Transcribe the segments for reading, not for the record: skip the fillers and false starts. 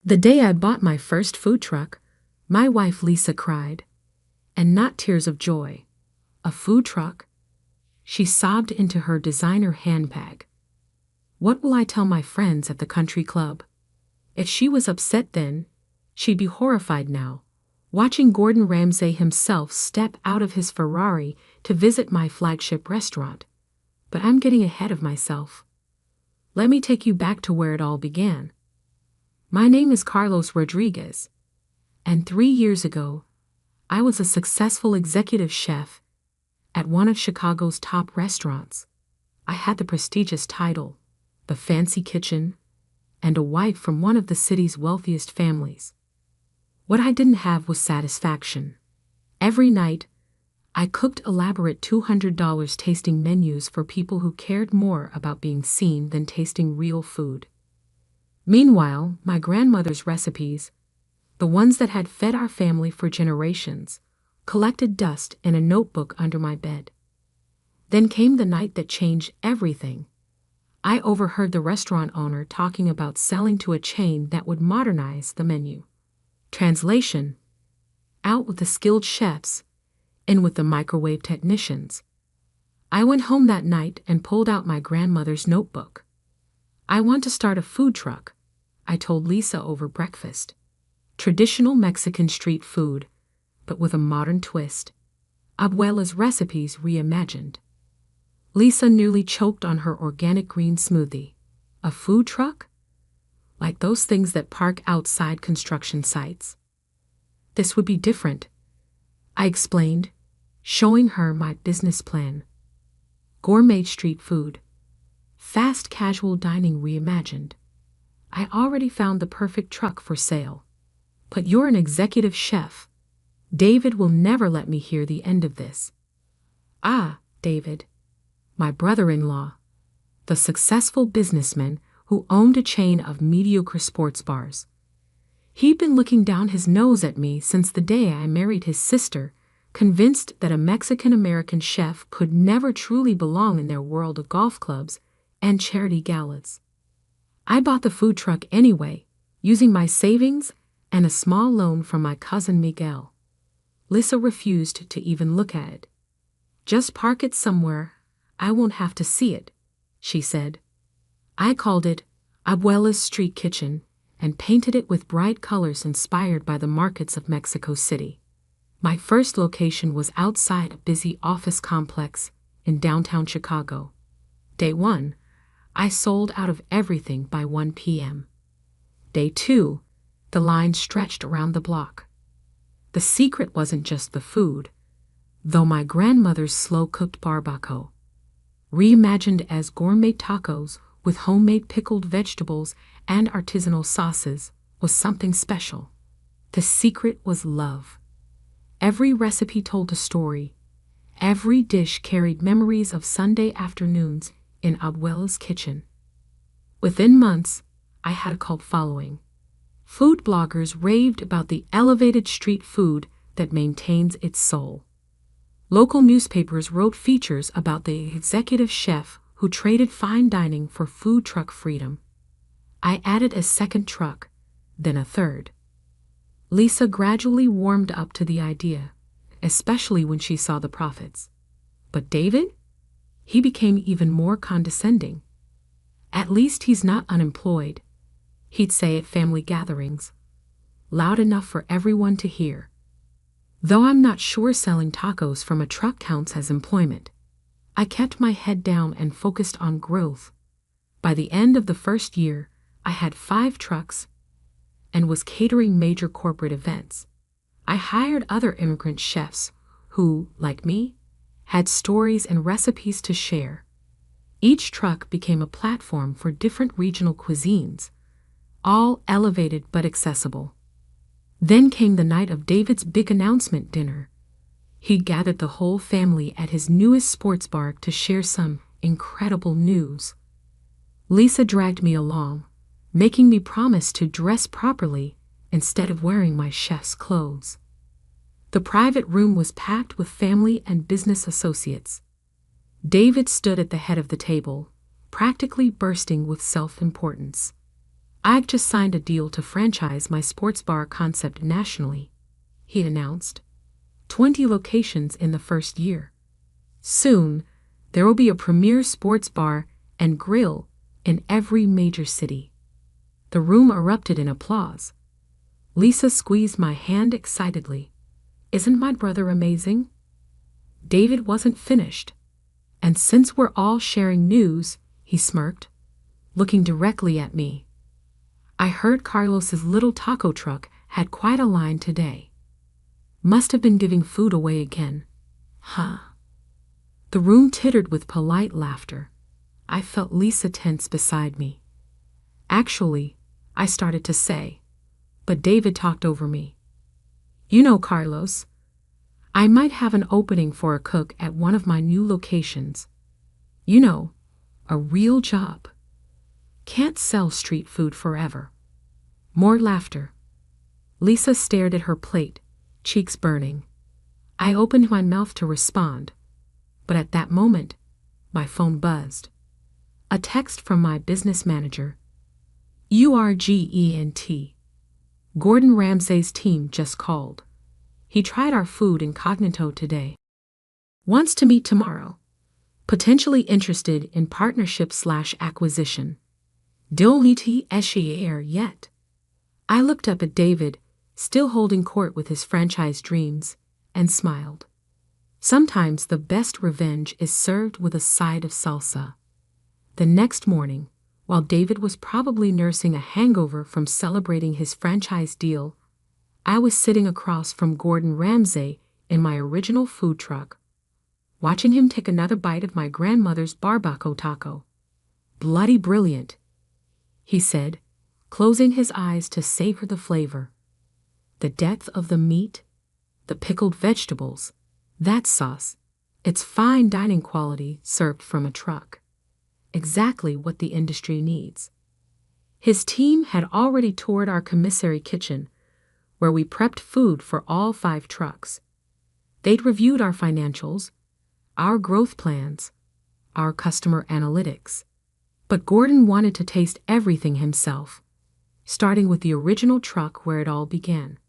The day I bought my first food truck, my wife Lisa cried. And not tears of joy. A food truck? She sobbed into her designer handbag. What will I tell my friends at the country club? If she was upset then, she'd be horrified now, watching Gordon Ramsay himself step out of his Ferrari to visit my flagship restaurant. But I'm getting ahead of myself. Let me take you back to where it all began. My name is Carlos Rodriguez, and 3 years ago, I was a successful executive chef at one of Chicago's top restaurants. I had the prestigious title, the fancy kitchen, and a wife from one of the city's wealthiest families. What I didn't have was satisfaction. Every night, I cooked elaborate $200 tasting menus for people who cared more about being seen than tasting real food. Meanwhile, my grandmother's recipes, the ones that had fed our family for generations, collected dust in a notebook under my bed. Then came the night that changed everything. I overheard the restaurant owner talking about selling to a chain that would modernize the menu. Translation: out with the skilled chefs, in with the microwave technicians. I went home that night and pulled out my grandmother's notebook. I want to start a food truck, I told Lisa over breakfast. Traditional Mexican street food, but with a modern twist. Abuela's recipes reimagined. Lisa nearly choked on her organic green smoothie. A food truck? Like those things that park outside construction sites. This would be different, I explained, showing her my business plan. Gourmet street food. Fast casual dining reimagined. I already found the perfect truck for sale. But you're an executive chef. David will never let me hear the end of this. Ah, David. My brother-in-law. The successful businessman who owned a chain of mediocre sports bars. He'd been looking down his nose at me since the day I married his sister, convinced that a Mexican-American chef could never truly belong in their world of golf clubs and charity galas. I bought the food truck anyway, using my savings and a small loan from my cousin Miguel. Lisa refused to even look at it. Just park it somewhere, I won't have to see it, she said. I called it Abuela's Street Kitchen and painted it with bright colors inspired by the markets of Mexico City. My first location was outside a busy office complex in downtown Chicago. Day 1, I sold out of everything by 1 p.m. Day 2, the line stretched around the block. The secret wasn't just the food, though my grandmother's slow-cooked barbacoa, reimagined as gourmet tacos with homemade pickled vegetables and artisanal sauces, was something special. The secret was love. Every recipe told a story. Every dish carried memories of Sunday afternoons in Abuela's kitchen. Within months, I had a cult following. Food bloggers raved about the elevated street food that maintains its soul. Local newspapers wrote features about the executive chef who traded fine dining for food truck freedom. I added a second truck, then a third. Lisa gradually warmed up to the idea, especially when she saw the profits. But David? He became even more condescending. At least he's not unemployed, he'd say at family gatherings, loud enough for everyone to hear. Though I'm not sure selling tacos from a truck counts as employment, I kept my head down and focused on growth. By the end of the first year, I had 5 trucks and was catering major corporate events. I hired other immigrant chefs who, like me, had stories and recipes to share. Each truck became a platform for different regional cuisines, all elevated but accessible. Then came the night of David's big announcement dinner. He gathered the whole family at his newest sports bar to share some incredible news. Lisa dragged me along, making me promise to dress properly instead of wearing my chef's clothes. The private room was packed with family and business associates. David stood at the head of the table, practically bursting with self-importance. "I've just signed a deal to franchise my sports bar concept nationally," he announced. 20 locations in the first year. Soon, there will be a premier sports bar and grill in every major city. The room erupted in applause. Lisa squeezed my hand excitedly. "Isn't my brother amazing?" David wasn't finished. "And since we're all sharing news," he smirked, looking directly at me, "I heard Carlos's little taco truck had quite a line today. Must have been giving food away again. Huh?" The room tittered with polite laughter. I felt Lisa tense beside me. "Actually," I started to say, but David talked over me. "You know, Carlos, I might have an opening for a cook at one of my new locations. You know, a real job. Can't sell street food forever." More laughter. Lisa stared at her plate, cheeks burning. I opened my mouth to respond, but at that moment, my phone buzzed. A text from my business manager. "Urgent. Gordon Ramsay's team just called. He tried our food incognito today. Wants to meet tomorrow. Potentially interested in partnership/acquisition. Don't share yet." I looked up at David, still holding court with his franchise dreams, and smiled. Sometimes the best revenge is served with a side of salsa. The next morning, while David was probably nursing a hangover from celebrating his franchise deal, I was sitting across from Gordon Ramsay in my original food truck, watching him take another bite of my grandmother's barbacoa taco. "Bloody brilliant," he said, closing his eyes to savor the flavor. The depth of the meat, the pickled vegetables, that sauce, it's fine dining quality served from a truck. Exactly what the industry needs. His team had already toured our commissary kitchen, where we prepped food for all 5 trucks. They'd reviewed our financials, our growth plans, our customer analytics. But Gordon wanted to taste everything himself, starting with the original truck where it all began.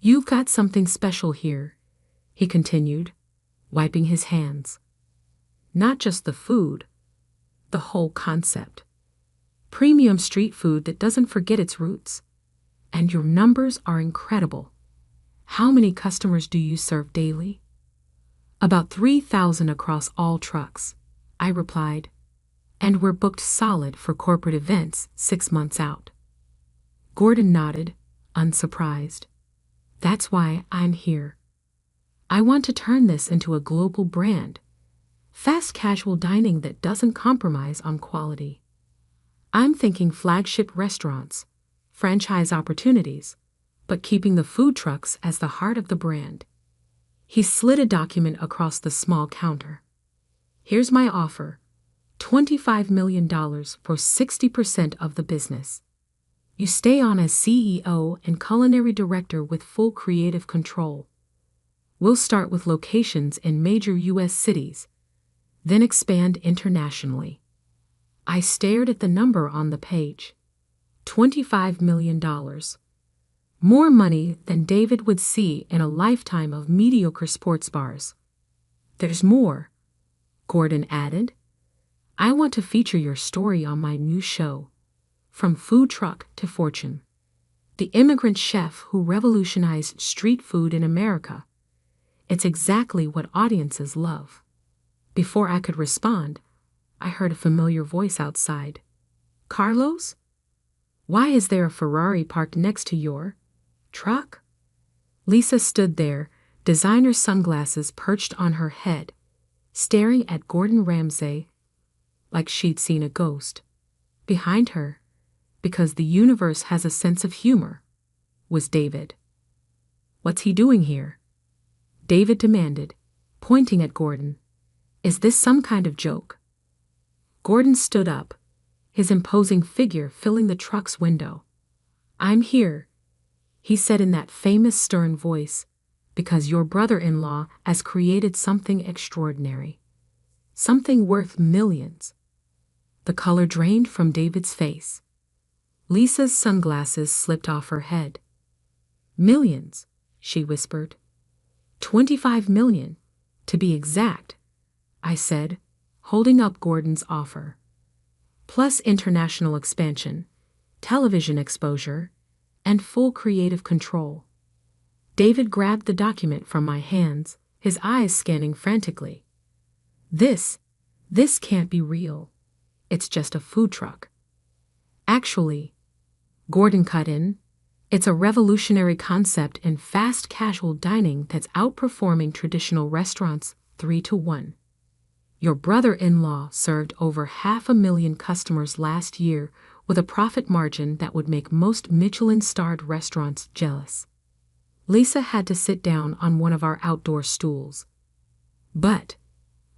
"You've got something special here," he continued, wiping his hands. "Not just the food, the whole concept. Premium street food that doesn't forget its roots. And your numbers are incredible. How many customers do you serve daily?" "About 3,000 across all trucks," I replied. "And we're booked solid for corporate events 6 months out." Gordon nodded, unsurprised. "That's why I'm here. I want to turn this into a global brand. Fast casual dining that doesn't compromise on quality. I'm thinking flagship restaurants, franchise opportunities, but keeping the food trucks as the heart of the brand." He slid a document across the small counter. "Here's my offer. $25 million for 60% of the business. You stay on as CEO and culinary director with full creative control. We'll start with locations in major U.S. cities, then expand internationally." I stared at the number on the page. $25 million. More money than David would see in a lifetime of mediocre sports bars. "There's more," Gordon added. "I want to feature your story on my new show, From Food Truck to Fortune. The immigrant chef who revolutionized street food in America. It's exactly what audiences love." Before I could respond, I heard a familiar voice outside. "Carlos? Why is there a Ferrari parked next to your truck?" Lisa stood there, designer sunglasses perched on her head, staring at Gordon Ramsay like she'd seen a ghost. Behind her, because the universe has a sense of humor, was David. "What's he doing here?" David demanded, pointing at Gordon. "Is this some kind of joke?" Gordon stood up, his imposing figure filling the truck's window. "I'm here," he said in that famous stern voice, "because your brother-in-law has created something extraordinary. Something worth millions." The color drained from David's face. Lisa's sunglasses slipped off her head. Millions, she whispered. 25 million, to be exact, I said, holding up Gordon's offer. Plus international expansion, television exposure, and full creative control. David grabbed the document from my hands, his eyes scanning frantically. This can't be real. It's just a food truck. Actually, Gordon cut in, it's a revolutionary concept in fast casual dining that's outperforming traditional restaurants 3-1. Your brother-in-law served over 500,000 customers last year with a profit margin that would make most Michelin-starred restaurants jealous. Lisa had to sit down on one of our outdoor stools. But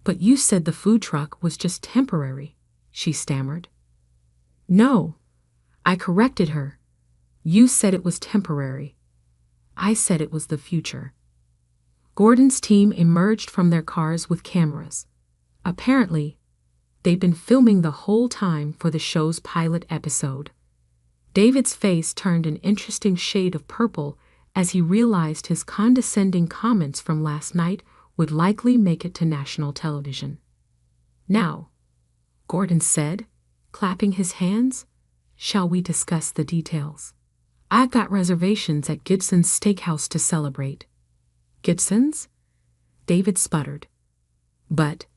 you said the food truck was just temporary, she stammered. No, I corrected her. You said it was temporary. I said it was the future. Gordon's team emerged from their cars with cameras. Apparently, they'd been filming the whole time for the show's pilot episode. David's face turned an interesting shade of purple as he realized his condescending comments from last night would likely make it to national television. Now, Gordon said, clapping his hands, shall we discuss the details? I've got reservations at Gibson's Steakhouse to celebrate. Gibson's? David sputtered. But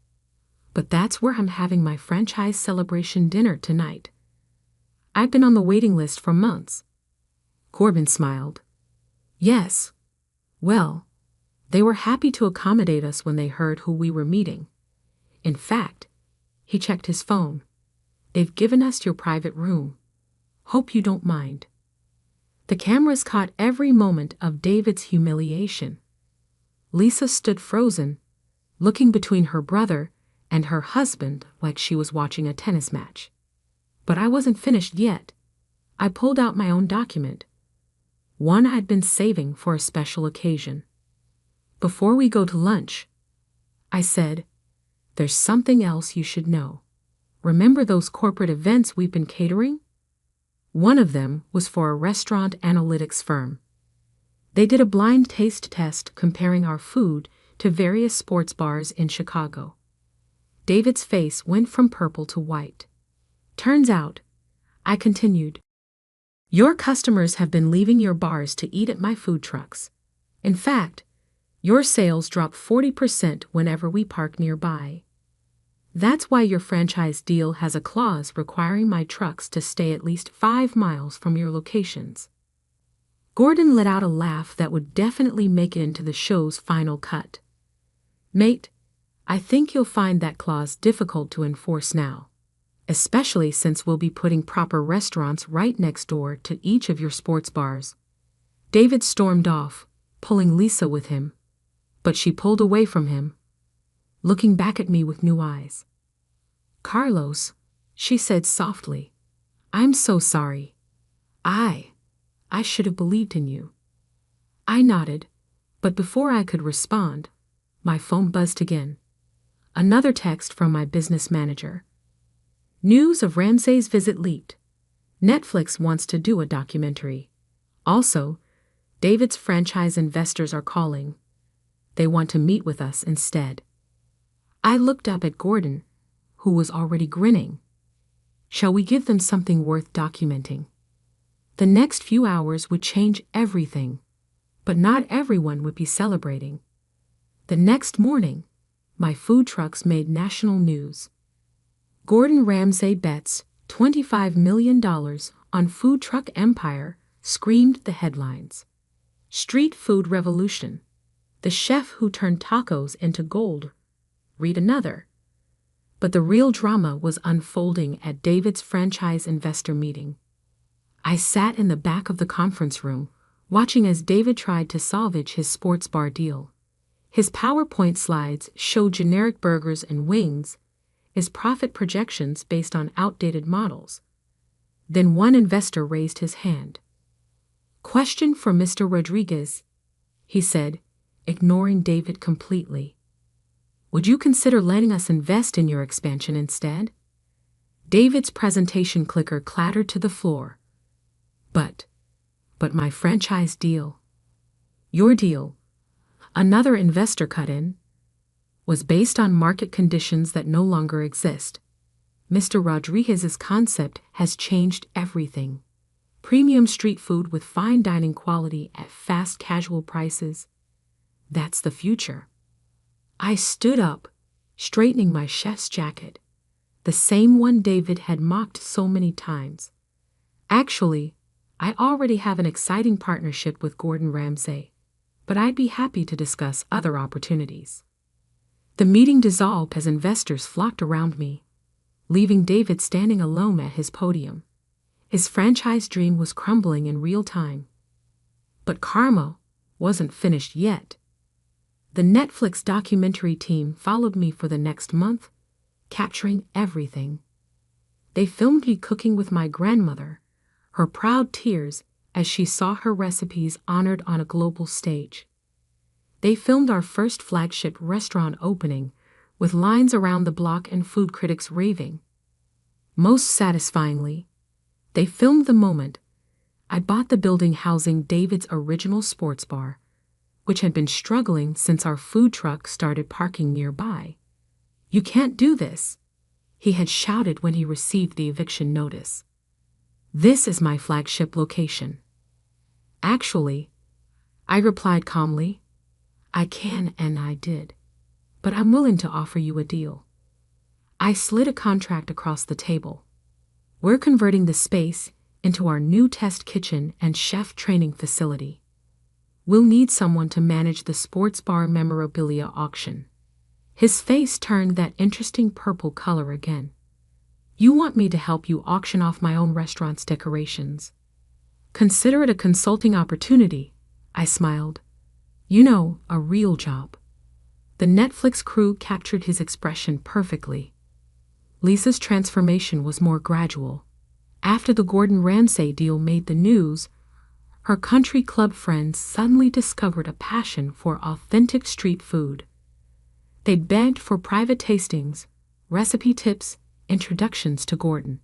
that's where I'm having my franchise celebration dinner tonight. I've been on the waiting list for months. Corbin smiled. Yes. Well, they were happy to accommodate us when they heard who we were meeting. In fact, he checked his phone. They've given us your private room. Hope you don't mind. The cameras caught every moment of David's humiliation. Lisa stood frozen, looking between her brother and her husband like she was watching a tennis match. But I wasn't finished yet. I pulled out my own document, one I'd been saving for a special occasion. Before we go to lunch, I said, there's something else you should know. Remember those corporate events we've been catering? One of them was for a restaurant analytics firm. They did a blind taste test comparing our food to various sports bars in Chicago. David's face went from purple to white. Turns out, I continued, your customers have been leaving your bars to eat at my food trucks. In fact, your sales drop 40% whenever we park nearby. That's why your franchise deal has a clause requiring my trucks to stay at least 5 miles from your locations. Gordon let out a laugh that would definitely make it into the show's final cut. Mate, I think you'll find that clause difficult to enforce now, especially since we'll be putting proper restaurants right next door to each of your sports bars. David stormed off, pulling Lisa with him, but she pulled away from him, looking back at me with new eyes. Carlos, she said softly, I'm so sorry. I should have believed in you. I nodded, but before I could respond, my phone buzzed again. Another text from my business manager. News of Ramsay's visit leaked. Netflix wants to do a documentary. Also, David's franchise investors are calling. They want to meet with us instead. I looked up at Gordon, who was already grinning. Shall we give them something worth documenting? The next few hours would change everything, but not everyone would be celebrating. The next morning, my food trucks made national news. Gordon Ramsay bets $25 million on food truck empire, screamed the headlines. Street food revolution. The chef who turned tacos into gold. Read another. But the real drama was unfolding at David's franchise investor meeting. I sat in the back of the conference room, watching as David tried to salvage his sports bar deal. His PowerPoint slides showed generic burgers and wings, his profit projections based on outdated models. Then one investor raised his hand. Question for Mr. Rodriguez, he said, ignoring David completely. Would you consider letting us invest in your expansion instead? David's presentation clicker clattered to the floor, But my franchise deal, your deal, another investor cut in, was based on market conditions that no longer exist. Mr. Rodriguez's concept has changed everything. Premium street food with fine dining quality at fast casual prices. That's the future. I stood up, straightening my chef's jacket, the same one David had mocked so many times. Actually, I already have an exciting partnership with Gordon Ramsay, but I'd be happy to discuss other opportunities. The meeting dissolved as investors flocked around me, leaving David standing alone at his podium. His franchise dream was crumbling in real time. But karma wasn't finished yet. The Netflix documentary team followed me for the next month, capturing everything. They filmed me cooking with my grandmother, her proud tears as she saw her recipes honored on a global stage. They filmed our first flagship restaurant opening, with lines around the block and food critics raving. Most satisfyingly, they filmed the moment I bought the building housing David's original sports bar, which had been struggling since our food truck started parking nearby. "You can't do this," he had shouted when he received the eviction notice. "This is my flagship location." "Actually," I replied calmly, "I can and I did, but I'm willing to offer you a deal." I slid a contract across the table. "We're converting the space into our new test kitchen and chef training facility. We'll need someone to manage the sports bar memorabilia auction." His face turned that interesting purple color again. "You want me to help you auction off my own restaurant's decorations? Consider it a consulting opportunity," I smiled. "You know, a real job." The Netflix crew captured his expression perfectly. Lisa's transformation was more gradual. After the Gordon Ramsay deal made the news, her country club friends suddenly discovered a passion for authentic street food. They'd begged for private tastings, recipe tips, introductions to Gordon.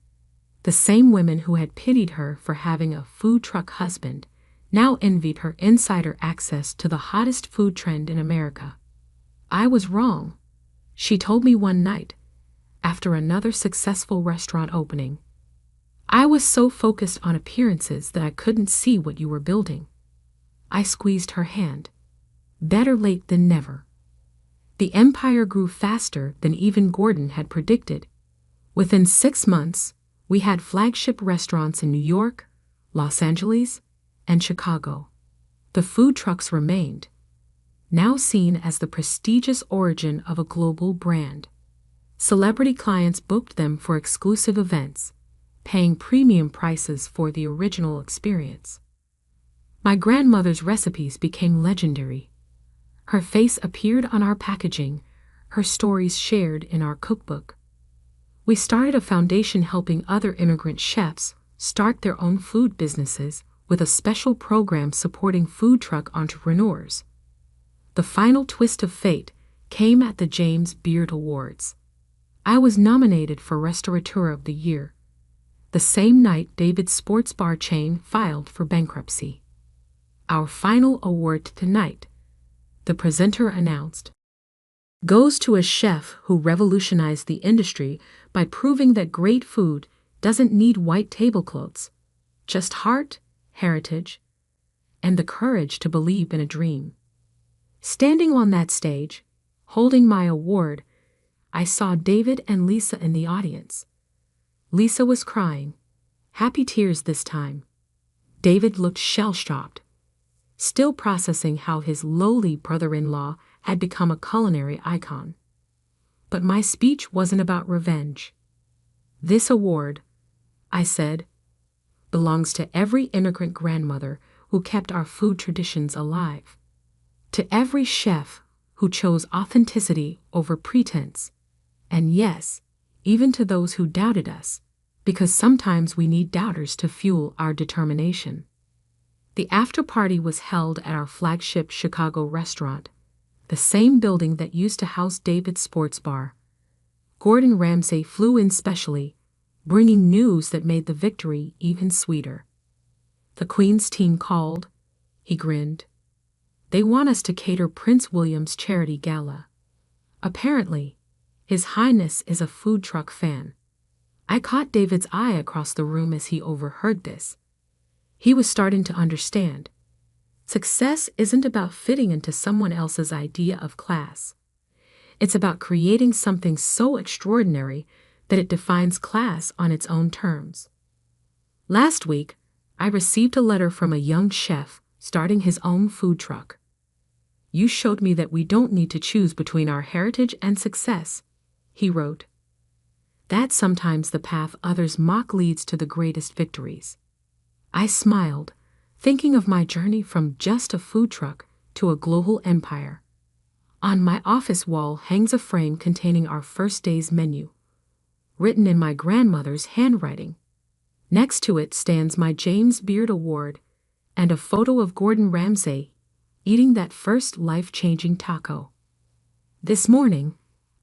The same women who had pitied her for having a food truck husband now envied her insider access to the hottest food trend in America. I was wrong, she told me one night, after another successful restaurant opening. "I was so focused on appearances that I couldn't see what you were building." I squeezed her hand. Better late than never. The empire grew faster than even Gordon had predicted. Within 6 months, we had flagship restaurants in New York, Los Angeles, and Chicago. The food trucks remained, now seen as the prestigious origin of a global brand. Celebrity clients booked them for exclusive events, paying premium prices for the original experience. My grandmother's recipes became legendary. Her face appeared on our packaging, her stories shared in our cookbook. We started a foundation helping other immigrant chefs start their own food businesses, with a special program supporting food truck entrepreneurs. The final twist of fate came at the James Beard Awards. I was nominated for Restaurateur of the Year, the same night David's sports bar chain filed for bankruptcy. "Our final award tonight," the presenter announced, "goes to a chef who revolutionized the industry by proving that great food doesn't need white tablecloths, just heart, heritage, and the courage to believe in a dream." Standing on that stage, holding my award, I saw David and Lisa in the audience. Lisa was crying, happy tears this time. David looked shell-shocked, still processing how his lowly brother-in-law had become a culinary icon. But my speech wasn't about revenge. "This award," I said, "belongs to every immigrant grandmother who kept our food traditions alive, to every chef who chose authenticity over pretense, and yes, even to those who doubted us, because sometimes we need doubters to fuel our determination." The after-party was held at our flagship Chicago restaurant, the same building that used to house David's sports bar. Gordon Ramsay flew in specially, bringing news that made the victory even sweeter. The Queen's team called, he grinned. They want us to cater Prince William's charity gala. Apparently, His Highness is a food truck fan. I caught David's eye across the room as he overheard this. He was starting to understand. Success isn't about fitting into someone else's idea of class. It's about creating something so extraordinary that it defines class on its own terms. Last week, I received a letter from a young chef starting his own food truck. You showed me that we don't need to choose between our heritage and success, he wrote. That's sometimes the path others mock leads to the greatest victories. I smiled, thinking of my journey from just a food truck to a global empire. On my office wall hangs a frame containing our first day's menu, written in my grandmother's handwriting. Next to it stands my James Beard Award and a photo of Gordon Ramsay eating that first life-changing taco. This morning,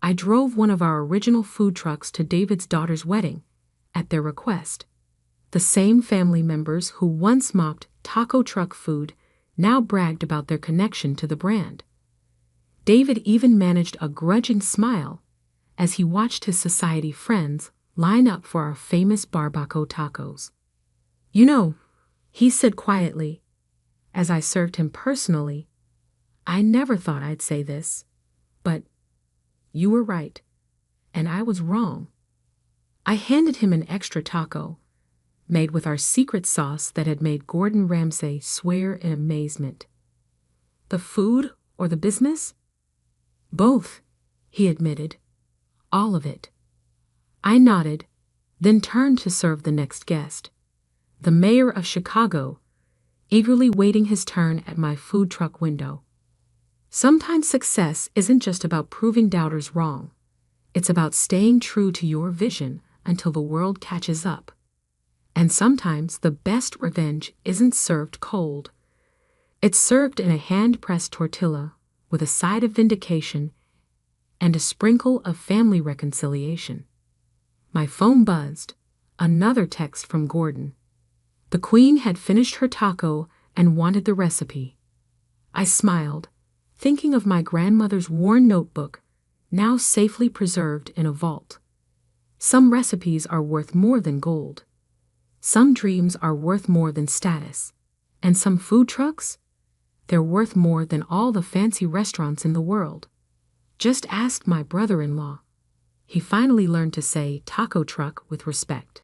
I drove one of our original food trucks to David's daughter's wedding, at their request. The same family members who once mocked taco truck food now bragged about their connection to the brand. David even managed a grudging smile as he watched his society friends line up for our famous barbacoa tacos. You know, he said quietly, as I served him personally, I never thought I'd say this, but you were right, and I was wrong. I handed him an extra taco, made with our secret sauce that had made Gordon Ramsay swear in amazement. The food or the business? Both, he admitted. All of it. I nodded, then turned to serve the next guest, the mayor of Chicago, eagerly waiting his turn at my food truck window. Sometimes success isn't just about proving doubters wrong. It's about staying true to your vision until the world catches up. And sometimes the best revenge isn't served cold. It's served in a hand-pressed tortilla with a side of vindication and a sprinkle of family reconciliation. My phone buzzed. Another text from Gordon. The Queen had finished her taco and wanted the recipe. I smiled, thinking of my grandmother's worn notebook, now safely preserved in a vault. Some recipes are worth more than gold. Some dreams are worth more than status. And some food trucks? They're worth more than all the fancy restaurants in the world. Just ask my brother-in-law. He finally learned to say taco truck with respect.